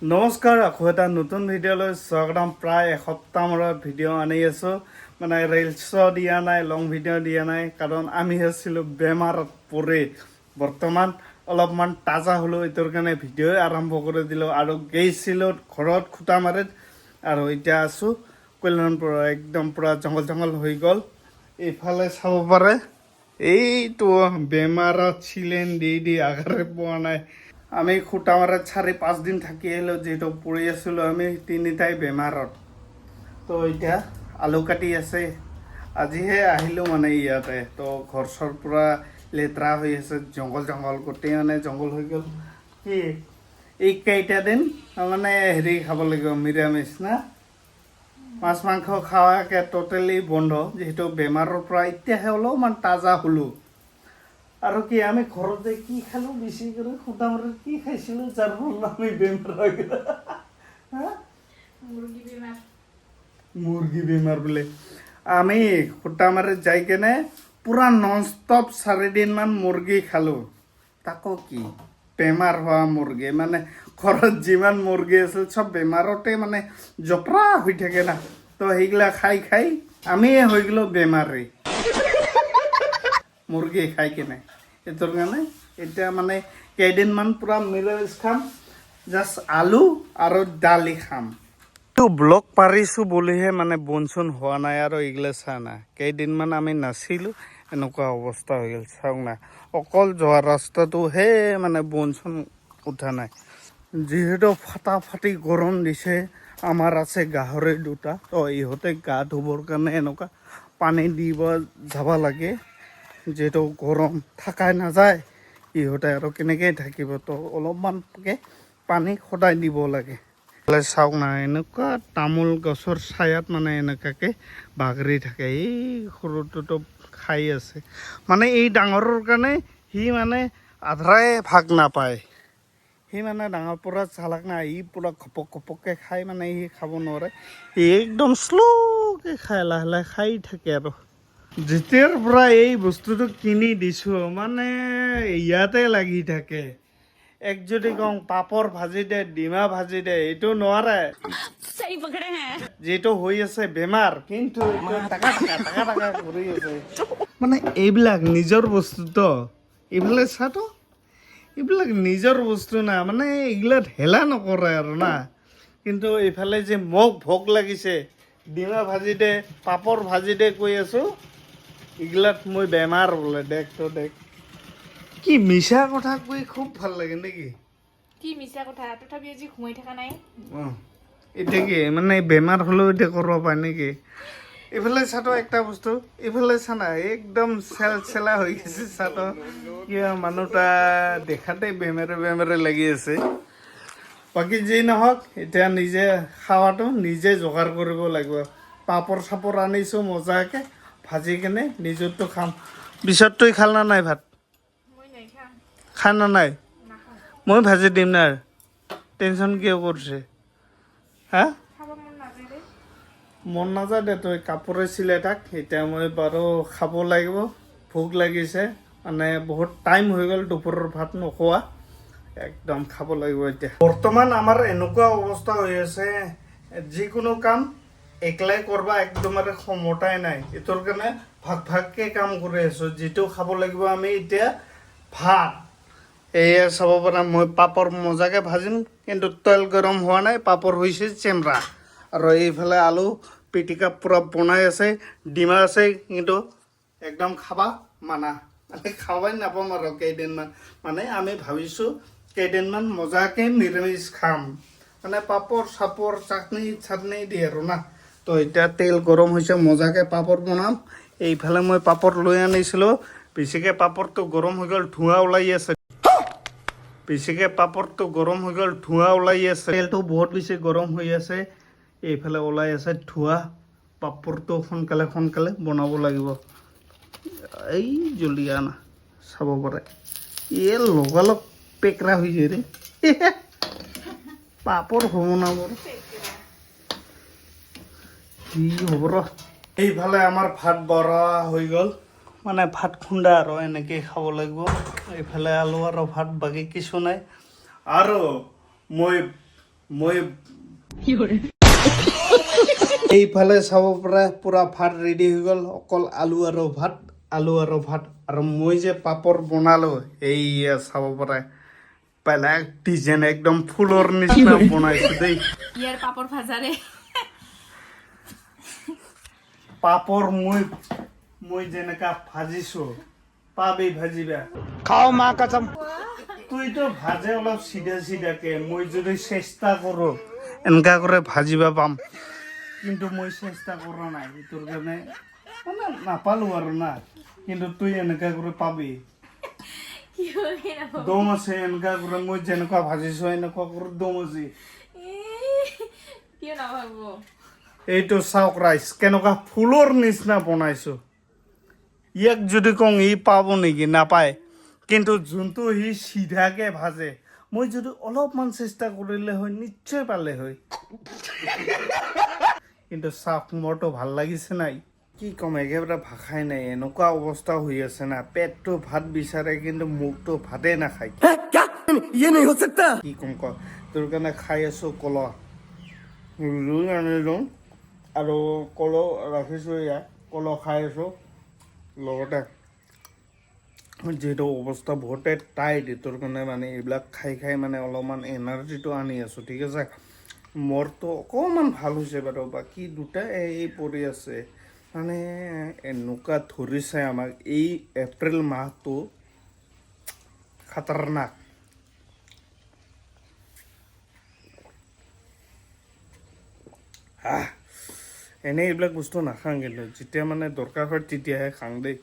নমস্কাৰ, আকৌ এটা নতুন ভিডিঅ'লৈ স্বাগতম। প্ৰায় এসপ্তাহ মূৰত ভিডিঅ' আনি আছোঁ। মানে ৰিলছ দিয়া নাই, লং ভিডিঅ' দিয়া নাই, কাৰণ আমি আছিলোঁ বেমাৰত পৰি। বৰ্তমান অলপমান তাজা হ'লোঁ, এইটোৰ কাৰণে ভিডিঅ'ই আৰম্ভ কৰি দিলোঁ। আৰু গৈছিলোঁ ঘৰত খুটামাৰিত, আৰু এতিয়া আছোঁ কল্যাণপুৰ। একদম পূৰা জংঘল হৈ গ'ল। এইফালে চাব পাৰে, এইটো বেমাৰত চিলেন দি আঘাৰে পোৱা নাই। আমি খুটামাৰত 4-5 দিন থাকি আহিলোঁ, যিহেতু পৰি আছিলোঁ আমি তিনিটাই বেমাৰত। তো এতিয়া আলু কাটি আছে। আজিহে আহিলোঁ মানে ইয়াতে, তো ঘৰ চৰ পূৰা লেতেৰা হৈ আছে, জংঘল গোটেই মানে জংঘল হৈ গ'ল। কি এই কেইটা দিন মানে হেৰি খাব লাগিব, নিৰামিষ না, মাছ মাংস খোৱাকৈ ট'টেলি বন্ধ, যিহেতু বেমাৰৰ পৰা এতিয়াহে অলপমান তাজা হ'লোঁ। আৰু কি আমি ঘৰতে কি খালোঁ, বেছি কৰি খুটামাৰত কি খাইছিলোঁ, যাৰ ফলত আমি বেমাৰ হৈ গ'ল। মুৰ্গী বেমাৰ বোলে। আমি খুটামাৰত যাই কেনে পূৰা নন ষ্টপ 4 দিনমান মুৰ্গী খালোঁ। তাকো কি বেমাৰ হোৱা মুৰ্গী, মানে ঘৰত যিমান মুৰ্গী আছিল চব বেমাৰতে মানে জপৰা হৈ থাকে না। তো সেইগিলা খাই আমিয়ে হৈ গ'লোঁ বেমাৰী মুৰ্গী খাই কেনে। এইটোৰ কাৰণে এতিয়া মানে কেইদিনমান পূৰা নিৰামিষ খাম, জাষ্ট আলু আৰু দালি খাম। ব্লগ পাৰিছোঁ বুলিহে মানে বন চোন হোৱা নাই, আৰু এইগিলা চা না, কেইদিনমান আমি নাছিলোঁ, এনেকুৱা অৱস্থা হৈ গ'ল। চাওক না, অকল যোৱা ৰাস্তাটোহে মানে বন চোন উঠা নাই। যিহেতু ফাটাফাটি গৰম দিছে, আমাৰ আছে গাহৰি 2টা, তো ইহঁতে গা ধুবৰ কাৰণে এনেকুৱা পানী দিব যাব লাগে। যিহেতু গৰম থাকাই নাযায়, ইহঁতে আৰু কেনেকৈ থাকিব, তো অলপমানকৈ পানী সদায় দিব লাগে। চাওক না, এনেকুৱা তামোল গছৰ ছায়াত মানে এনেকুৱাকৈ বাগৰি থাকে। এই সৰুটোতো খাই আছে, মানে এই ডাঙৰৰ কাৰণে সি মানে আধাৰাই ভাগ নাপায়। সি মানে ডাঙৰ পৰা চালাক না, ই পূৰা ঘপককৈ খাই, মানে সি খাব নোৱাৰে, সি একদম শ্ল'কৈ খাই, লাহে খাই থাকে। আৰু যেতিয়াৰ পৰা এই বস্তুটো কিনি দিছোঁ, মানে ইয়াতে লাগি থাকে। এক যদি কওঁ পাপৰ ভাজি দে, ডিমা ভাজি দে, এইটো নোৱাৰে। যিটো হৈ আছে বেমাৰ, কিন্তু টাকা কৰি আছে। মানে এইবিলাক নিজৰ বস্তুটো, এইফালে চাতো, এইবিলাক নিজৰ বস্তু না, মানে এইগিলাত হেলা নকৰে আৰু না। কিন্তু এইফালে যে মোক ভোক লাগিছে, ডিমা ভাজি দে, পাপৰ ভাজি দে কৈ আছোঁ, এইগিলাত মই বেমাৰ বোলে। দেখ কি মিছা কথা কৈ খুব ভাল লাগে নেকি? কি মিছা কথা, তথাপি আজি ঘুমাই থকা নাই। এতিয়া কি মানে বেমাৰ হ'লেও এতিয়া কৰিব পাৰে নেকি? এইফালে চাতো একটা বস্তু, এইফালে চানা একদম চেলা হৈ গৈছে। চাতো কিয় মানুহটা দেখাতে বেমাৰে লাগি আছে। বাকী যি নহওক, এতিয়া নিজে খাৱাটো নিজে যোগাৰ কৰিব লাগিব। পাপৰ চাপৰ আনিছোঁ মজাকৈ, ভাজি কেনে নিজৰটো খাম। পিছত তই খাল না নাই ভাত? খাই না নাই? মই ভাজি দিম না, টেনশ্যন কিয় কৰিছে? হা, মন নাযায় দে, তই কাপোৰে চিলাই থাক। এতিয়া মই বাৰু খাব লাগিব, ভোক লাগিছে, মানে বহুত টাইম হৈ গ'ল দুপৰৰ ভাত নোখোৱা। একদম খাব লাগিব এতিয়া। বৰ্তমান আমাৰ এনেকুৱা অৱস্থা হৈ আছে, যিকোনো কাম একলাই কৰবা একদম আৰু ক্ষমতাই নাই। এইটোৰ কাৰণে ভাগকৈ কাম কৰি আছোঁ। যিটো খাব লাগিব আমি এতিয়া ভাত, এয়া চাব পৰা মই পাপৰ মজাকৈ ভাজিম, কিন্তু তেল গৰম হোৱা নাই, পাপৰ হৈছে চেমৰা। আৰু এইফালে আলু পিটিকা পূৰা বনাই আছে, ডিমা আছে, কিন্তু একদম খাবা মানা, মানে খাবই নাপাম আৰু কেইদিনমান। মানে আমি ভাবিছোঁ কেইদিনমান মজাকৈ নিৰামিষ খাম, মানে পাপৰ চাপৰ চাটনি দিয়ে আৰু না। তো এতিয়া তেল গৰম হৈছে, মজাকৈ পাপৰ বনাম। এইফালে মই পাপৰ লৈ আনিছিলোঁ, বেছিকৈ পাপৰটো গৰম হৈ গ'ল, ধোঁৱা ওলাই আছে। তেলটো বহুত বেছি গৰম হৈ আছে, এইফালে ওলাই আছে ধোঁৱা। পাপৰটো সোনকালে বনাব লাগিব। এই জলদি আনা, চাব পাৰে লগালগ পেকৰা হৈ যায় ৰে। পাপৰ বনাব কি হ'ব ৰ। এইফালে আমাৰ ভাত বৰা হৈ গ'ল, মানে ভাত খুন্দা আৰু এনেকৈ খাব লাগিব। এইফালে আলু আৰু ভাত, বাকী কিছু নাই। আৰু মই মই এইফালে চাব পৰা পুৰা ভাত ৰেডি হৈ গ'ল অকল আলু আৰু ভাত আৰু মই যে পাপৰ বনালো এইয়া চাব পৰা বেলেগ ডিজাইন একদম ফুলৰ নিচিনা বনাইছো দেই ইয়াৰ পাপৰ ভাজাৰে পাপৰ মই যেনেকা ভাজিছো পাবি ভাজিবা খাও মা কসম তুইতো ভাজে অলপ চিধাকে মই যদি চেষ্টা কৰো এনেকা কৰে ভাজিবা পাম কিন্তু মই চেষ্টা কৰা নাই তোৰ কাৰণে মানে নাপালো আৰু না কিন্তু তুই এনেকা কৰে পাবি দম আছে এনেকা কৰে মই যেনেকুৱা ভাজিছো এনেকুৱা কৰে দম আছে কিয় নাভাবো এইটো চাওক ৰাইচ কেনেকুৱা ফুলৰ নিচিনা বনাইছো ইয়াক যদি কওঁ ই পাব নেকি নাপায় কিন্তু যোনটো সি সিধাকে ভাজে মই যদি অলপমান চেষ্টা কৰিলে হয় নিশ্চয় পালে হয় কিন্তু চাওক মোৰতো ভাল লাগিছে নাই কি কম একেবাৰে ভাষাই নাই এনেকুৱা অৱস্থা হৈ আছে না পেটটো ভাত বিচাৰে কিন্তু মুখটো ভাতে নাখায় কি কম ক তোৰ কাৰণে খাই আছো কলা ৰুই আনিলো আৰু কল ৰাখিছো ইয়াত কল খাই আছো লগতে যিহেতু অৱস্থা বহুতে টাইট তোৰ কাৰণে মানে এইবিলাক খাই মানে অলপমান এনাৰ্জিটো আনি আছো ঠিক আছে মোৰতো অকণমান ভাল হৈছে বাৰু বাকী দুটা এই পৰি আছে মানে এনেকুৱা ধৰিছে আমাক এই এপ্ৰিল মাহটো খাতাৰনাক এনেই এইবিলাক বস্তু নাখাওঁ কিন্তু যেতিয়া মানে দৰকাৰ হয় তেতিয়াহে খাওঁ দেই